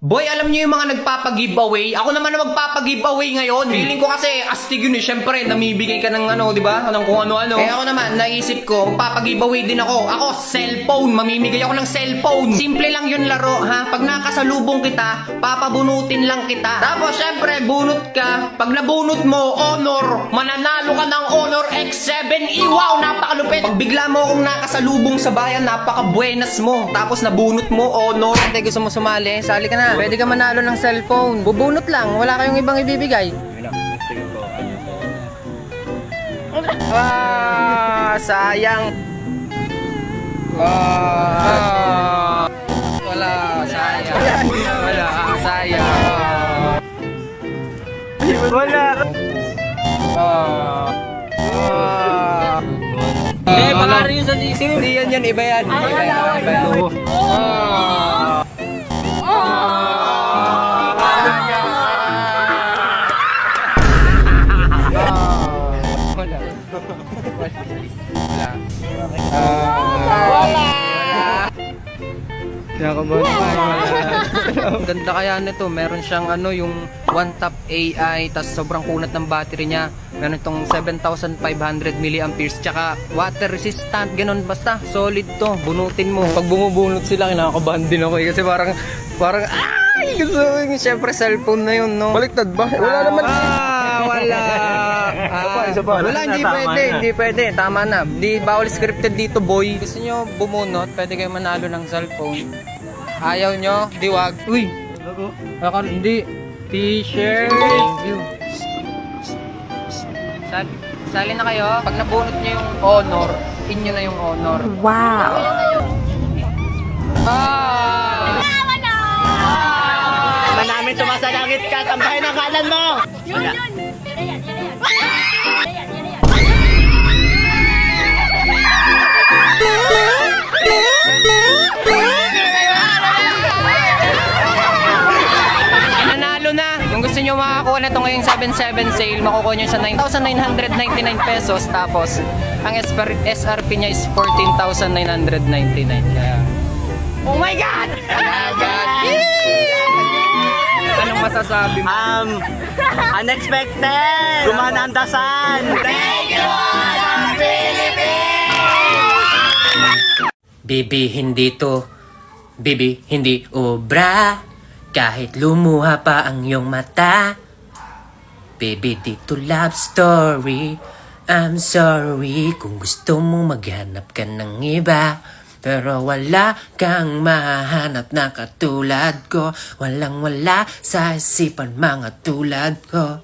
Boy, alam niyo yung mga nagpapag-giveaway? Ako naman na magpapag-giveaway ngayon. Feeling ko kasi astig yun eh. Siyempre, namibigay ka ng ano, di ba? Ng kung ano-ano. Kaya ako naman, naisip ko, magpapag-giveaway din ako. Ako, cellphone. Mamimigay ako ng cellphone. Simple lang yun laro, ha? Pag nakasalubong kita, papabunutin lang kita. Tapos, syempre, bunot ka. Pag nabunot mo, honor. Mananalo ka ng Honor X7E. Wow, napakalupit. Pag bigla mo akong nakasalubong sa bayan, napaka-buenas mo. Tapos, nabunot mo, honor. Ate, gusto mo sumali? Sali ka na. Pwede ka manalo ng cellphone. Bubunot lang, wala kayong ibang ibibigay. Sayang. Wala, sayang. Wala, sayang. Wala. Baka rin yung sa sisig. Hindi yan, iba yan. Iba yan. Ganda kaya nito, meron siyang ano, yung one tap AI, tas sobrang kunat ng battery niya. Meron itong 7,500 mAh, tsaka water resistant, ganun, basta solid to, bunutin mo. Pag bumubunot sila, kinakabahan din ako kasi parang ay, gusto ko, syempre cellphone na yun, no? Baliktad ba? Wala naman. Wala. Isa pa. Wala, hindi pwede. Tama na. Di bawal scripted dito, boy. Gusto nyo bumunot, pwede kayo manalo ng cellphone. Ayaw nyo, di wag. Uy, hindi. T-shirt. Thank you. Sali na kayo. Pag nabunot nyo yung honor, inyo na yung honor. Wow. Namin sumasalangit ka, tambahin ang kalan mo! Yun! Yan. Nanalo na! Kung gusto nyo makakuha na ito ngayong 7/7 sale, makukuha nyo sa 9,999 pesos. Tapos, ang SRP niya is 14,999. Kaya, oh my God! Anong masasabi mo? Unexpected! Gumana ang dasan! Thank you, Bibi, hindi obra. Kahit lumuha pa ang iyong mata. Baby, dito love story. I'm sorry kung gusto mo maghanap ka ng iba. Pero wala kang mahanap na katulad ko. Walang-wala sa isipan mga tulad ko.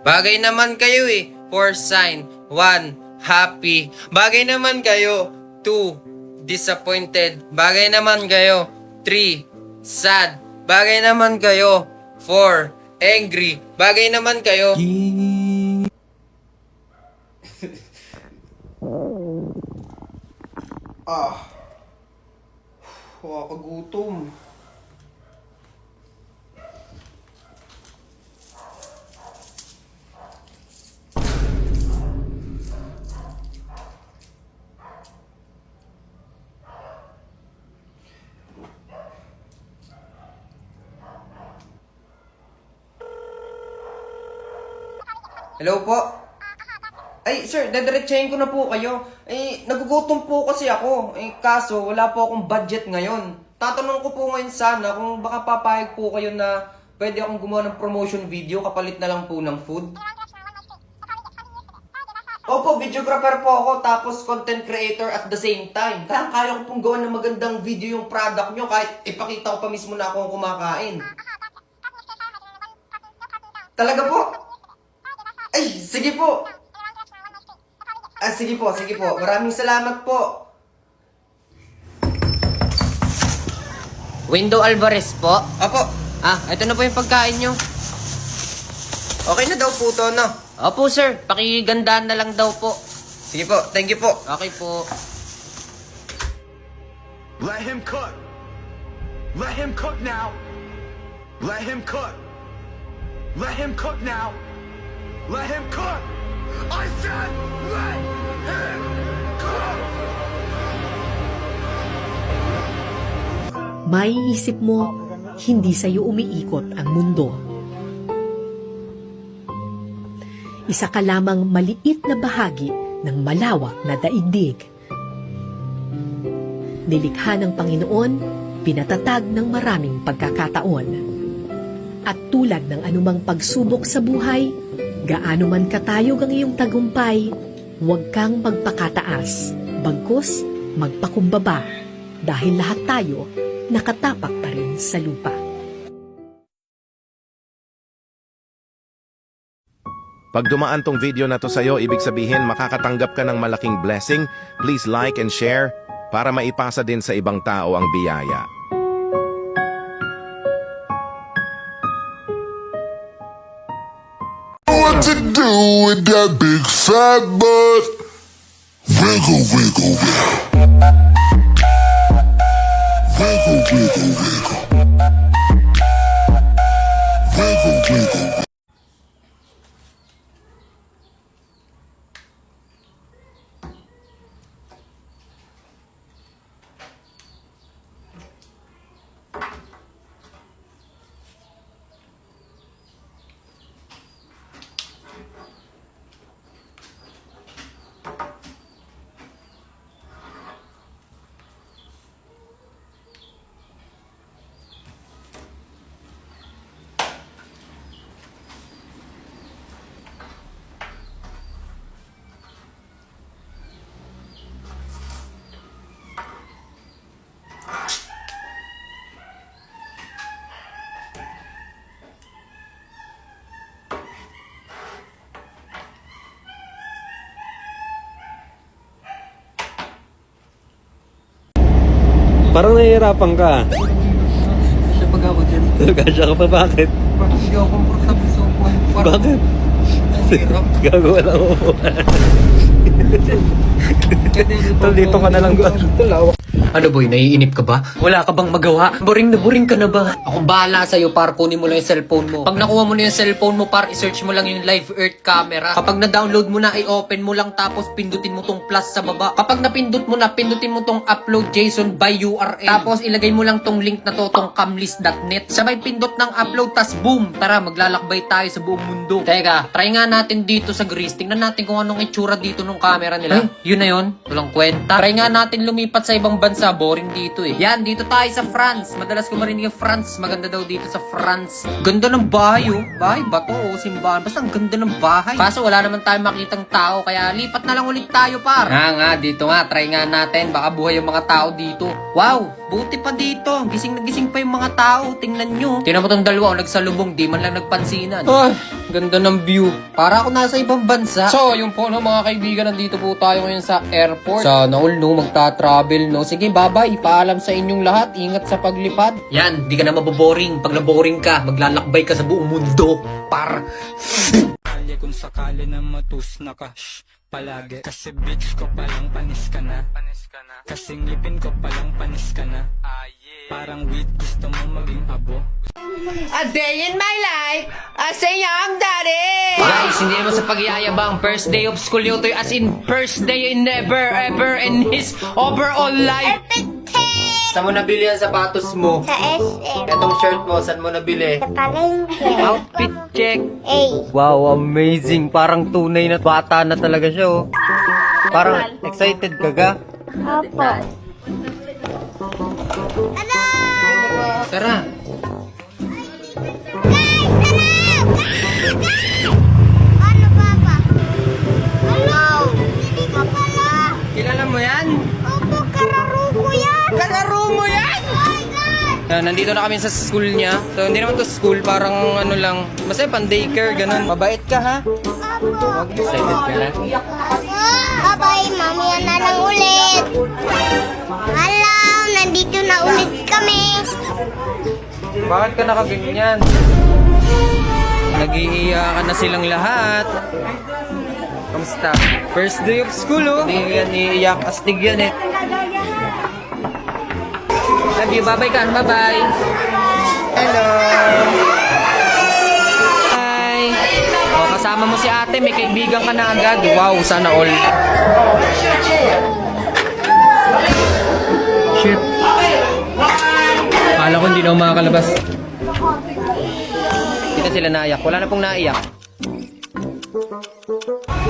Bagay naman kayo eh. 4 sign. 1, happy. Bagay naman kayo. 2, disappointed. Bagay naman kayo. 3, sad. Bagay naman kayo. 4, angry. Bagay naman kayo. Nakakagutom. Hello po? Ay, sir, dadiretsahin ko na po kayo. Nagugutom po kasi ako. Kaso, wala po akong budget ngayon. Tatanong ko po ngayon sana kung baka papayag po kayo na pwede akong gumawa ng promotion video kapalit na lang po ng food. Opo, videographer po ako, tapos content creator at the same time. Kaya ko pong gawa ng magandang video yung product nyo kahit ipakita ko pa mismo na akong kumakain. Talaga po? Ay, sige po. Sige po. Maraming salamat po. Window Alvarez po. Apo. Ito na po yung pagkain nyo. Okay na daw po to, no? Opo sir, pakigandaan na lang daw po. Sige po, thank you po. Okay po. Let him cook. Let him cook now. Let him cook. Let him cook now. Let him cook. I said let him cook. Maiisip mo, hindi sa iyo umiikot ang mundo. Isa ka lamang maliit na bahagi ng malawak na daigdig. Nilikha ng Panginoon, pinatatag ng maraming pagkakataon. At tulad ng anumang pagsubok sa buhay, gaano man katayog ang iyong tagumpay, huwag kang magpakataas, bagkus magpakumbaba, dahil lahat tayo nakatapak pa rin sa lupa. Pag dumaan tong video na to sa'yo, ibig sabihin makakatanggap ka ng malaking blessing. Please like and share para maipasa din sa ibang tao ang biyaya. What to do with that big fat butt? Wiggle, wiggle, wiggle. Wiggle, wiggle, wiggle. Wiggle, wiggle, wiggle. Parang nahihirapan ka. Siya pag ako dyan. Kasya ka pa, bakit? Bakit hindi ako comfortable sa upuan? Bakit? Gagawa lang ako po. Dito ka na lang doon. Ano boy, naiinip ka ba? Wala ka bang magawa? Boring na boring ka na ba? Akong bahala sa'yo, par, kunin mo lang yung cellphone mo. Pag nakuha mo na yung cellphone mo, par, i-search mo lang yung live earth camera. Kapag na-download mo na, i-open mo lang tapos pindutin mo tong plus sa baba. Kapag napindot mo na, pindutin mo tong upload JSON by URL. Tapos ilagay mo lang tong link na to, tong camlist.net. Sabay pindot ng upload, tas boom! Tara, maglalakbay tayo sa buong mundo. Teka, try nga natin dito sa Greece. Tingnan natin kung anong itsura dito nung camera nila. Ay, yun na yun. Walang kwenta. Try nga natin lumipat sa ibang bansa. Boring dito eh. Yan, dito tayo sa France. Madalas ko marinig yung France. Maganda daw dito sa France. Ganda ng bahay oh. Bahay ba to o simbahan? Basta ang ganda ng bahay. Kaso wala naman tayo makitang tao. Kaya lipat na lang ulit tayo par. Nga, dito nga. Try nga natin. Baka buhay yung mga tao dito. Wow, buti pa dito. Gising na gising pa yung mga tao. Tingnan nyo. Tingnan mo tong dalawa. Nagsalubong. Di man lang nagpansinan. Ay, ganda ng view. Para ako nasa ibang bansa. So, yung po no mga kaibigan. Nandito po tayo ngayon sa airport. Sana all no, magta-travel no. Sige, bye-bye. Ipaalam sa inyong lahat. Ingat sa paglipad. Yan, di ka na maboboring. Pag naboring ka, maglalakbay ka sa buong mundo. Par. Kung sakali na matus na ka, palagi. Kasi bitch ko palang panis ka na. Kasing lipin ko palang panis ka na. Parang weed gusto mo maging abo. A day in my life as a young daddy. Guys, hindi naman sa pagyayabang. First day of school yun to, as in first day in never ever in his overall life. Saan mo nabili ang sapatos mo? Sa SM. Etong shirt mo, saan mo nabili? Sa palengke. Outfit check. A. Wow, amazing. Parang tunay na bata na talaga siya oh. Parang excited ka ga? Opo. Tara. Ano, Papa? Hello? Hindi ka pala. Kilala mo yan? Opo, kararo ko yan. Kalaro mo yan? Oh my God! Nandito na kami sa school niya. So, hindi naman to school, parang ano lang. Basta pan daycare, ganun. Mabait ka ha? Opo. Excited ka na? Bye-bye, mamaya na lang ulit. Hello, nandito na ulit kami. Bakit ka nakaganyan? Nag-iiyakan na silang lahat. Kamusta? First day of school, oh. Hindi yan iiyak. Astig yan, eh. Love you. Bye-bye ka. Bye-bye. Hello. Hi. Oh, kasama mo si ate. May kaibigan ka na agad. Wow, sana all. Shit. Kala Kala ko hindi na ako makakalabas. Kita sila naiyak. Wala na pong naiyak.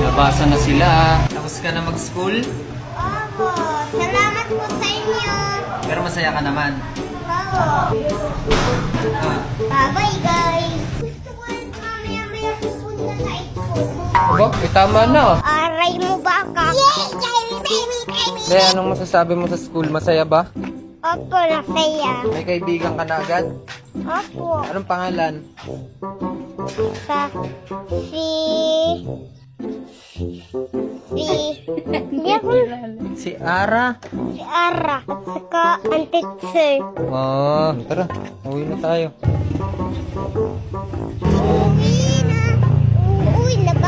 Nabasa na sila. Tapos ka na mag-school? Opo, salamat po sa inyo. Pero masaya ka naman. Opo. Bye-bye, guys. Gusto ko rin mamaya-maya pupunta sa school. Aba, tama na. Aray mo baka. Le, anong masasabi mo sa school? Masaya ba? Opo, nasaya. May kaibigan ka na agad? Opo. Anong pangalan? Sa hindi ako Si Ara. si Ara at saka ang teacher. Oh, tara. Uwi na tayo. Uuwi na. Uuwi na ba?